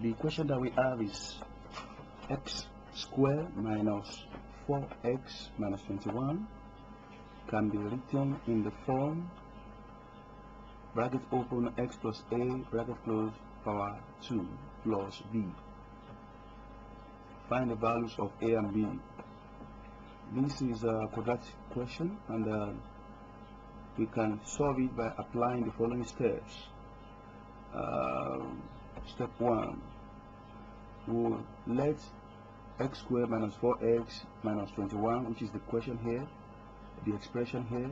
The equation that we have is x squared minus 4x minus 21 can be written in the form bracket open x plus a bracket close power 2 plus b. Find the values of a and b. This is a quadratic question, and we can solve it by applying the following steps. Step 1, we'll let x squared minus 4x minus 21, which is the question here, the expression here,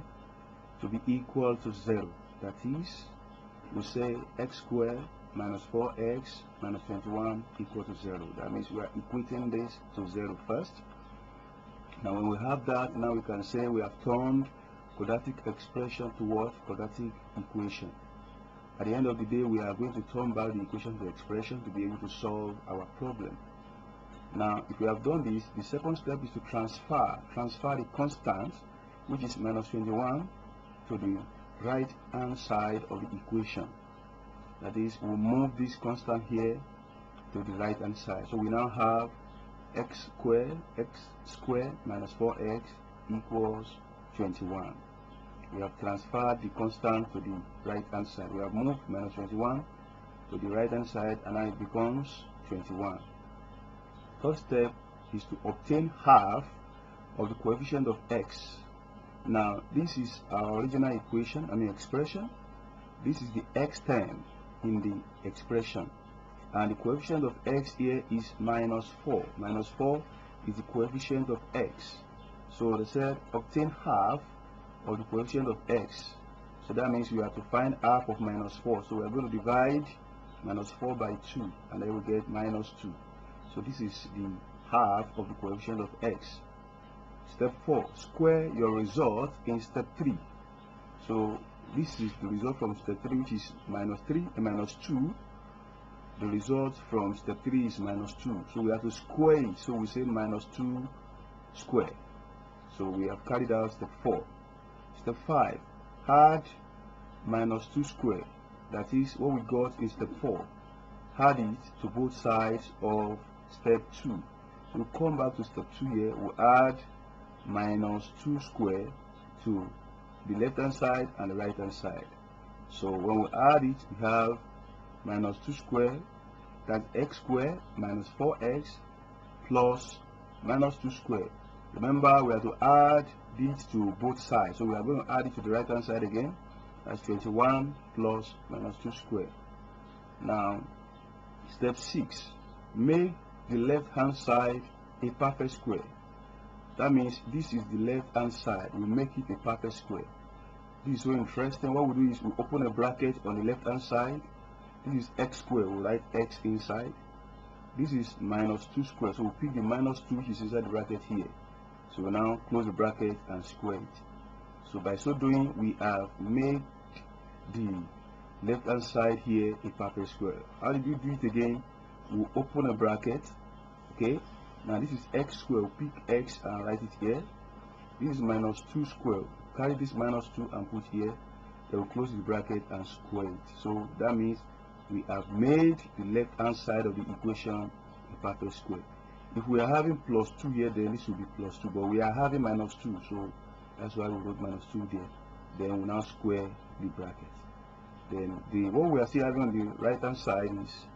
to be equal to 0. That is, we say x squared minus 4x minus 21 equal to 0. That means we are equating this to 0 first. Now when we have that, now we can say we have turned quadratic expression to what? Quadratic equation. At the end of the day, we are going to turn back the equation to expression to be able to solve our problem. Now, if we have done this, the second step is to transfer the constant, which is minus 21, to the right hand side of the equation. That is, we'll move this constant here to the right hand side. So we now have x squared minus 4x equals 21. We have transferred the constant to the right hand side. We have moved minus 21 to the right hand side, and now it becomes 21. First step is to obtain half of the coefficient of x. Now this is our original expression. This is the x term in the expression, and the coefficient of x here is minus 4. Minus 4 is the coefficient of x. So they said obtain half of the coefficient of x. So that means we have to find half of minus 4. So we are going to divide minus 4 by 2, and then we get minus 2. So this is the half of the coefficient of x. Step 4, square your result in step 3. So this is the result from step 3, which is minus 3 and minus 2. The result from step 3 is minus 2. So we have to square it. So we say minus 2 square. So we have carried out step 4. Step 5, add minus 2 square. That is what we got in step 4. Add it to both sides of step 2. We'll come back to step 2 here. We'll add minus 2 square to the left hand side and the right hand side. So when we add it, we have minus 2 square, that's x squared minus 4x plus minus 2 square. Remember, we have to add this to both sides, so we are going to add it to the right hand side again. That's 21 plus minus 2 square. Now step 6, make the left hand side a perfect square. That means this is the left hand side. We make it a perfect square. This is so interesting. What we do is we open a bracket on the left hand side. This is x squared. We write x inside. This is minus 2 square. So we pick the minus 2, which is inside the bracket here. So we now close the bracket and square it. So by so doing, we have made the left hand side here a perfect square. How did we do it again? We open a bracket. Okay. Now this is x squared. We pick x and write it here. This is minus 2 squared. Carry this minus 2 and put here. Then we close the bracket and square it. So that means we have made the left hand side of the equation a perfect square. If we are having plus 2 here, then this will be plus 2, but we are having minus 2, so that's why we wrote minus 2 there. Then we now square the bracket. Then what we are still having on the right hand side is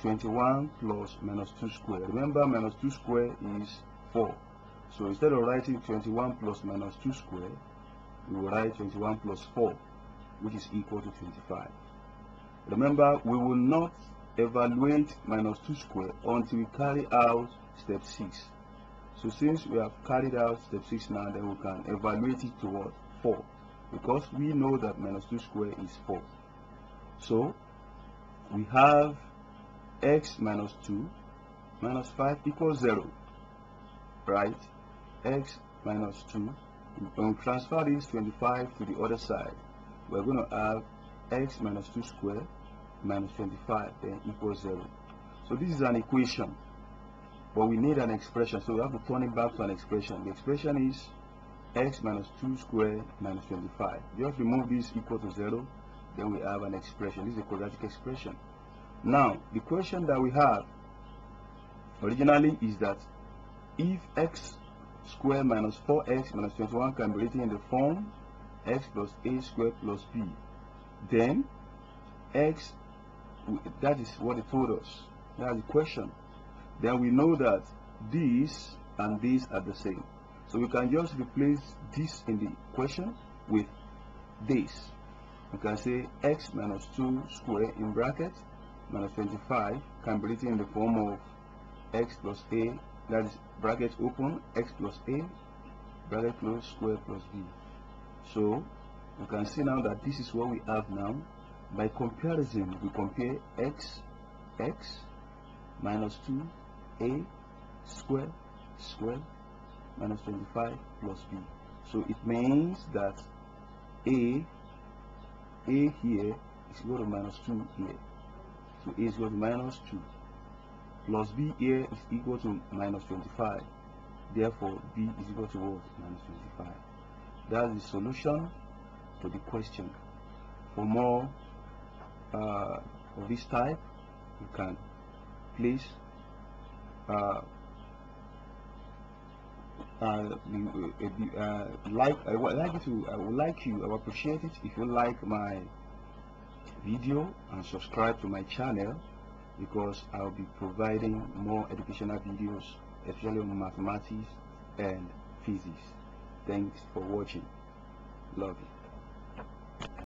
21 plus minus 2 square. Remember, minus 2 square is 4. So instead of writing 21 plus minus 2 square, we will write 21 plus 4, which is equal to 25. Remember, we will not evaluate minus 2 square until we carry out step 6. So since we have carried out step 6 now, then we can evaluate it to what? 4. Because we know that minus 2 square is 4. So we have x minus 2 minus 5 equals 0. Right? X minus 2. When we transfer this 25 to the other side, we're going to have x minus 2 square minus 25 then equals 0. So this is an equation, but we need an expression, so we have to turn it back to an expression. The expression is x minus 2 squared minus 25. Just remove this equal to 0, then we have an expression. This is a quadratic expression. Now, the question that we have originally is that if x squared minus 4x minus 21 can be written in the form x plus a squared plus b, then x, that is what it told us. That's the question. Then we know that this and this are the same. So we can just replace this in the question with this. We can say x minus 2 square in bracket minus 25 can be written in the form of x plus a, that is bracket open, x plus a bracket close square plus b. So we can see now that this is what we have now. By comparison, we compare x minus 2a square minus 25 plus b. So it means that a here is equal to minus 2 here. So a is equal to minus 2 plus b here is equal to minus 25. Therefore b is equal to what? Minus 25. That's the solution to the question. For more of this type, you can please I would appreciate it if you like my video and subscribe to my channel, because I'll be providing more educational videos, especially on mathematics and physics. Thanks for watching. Love you.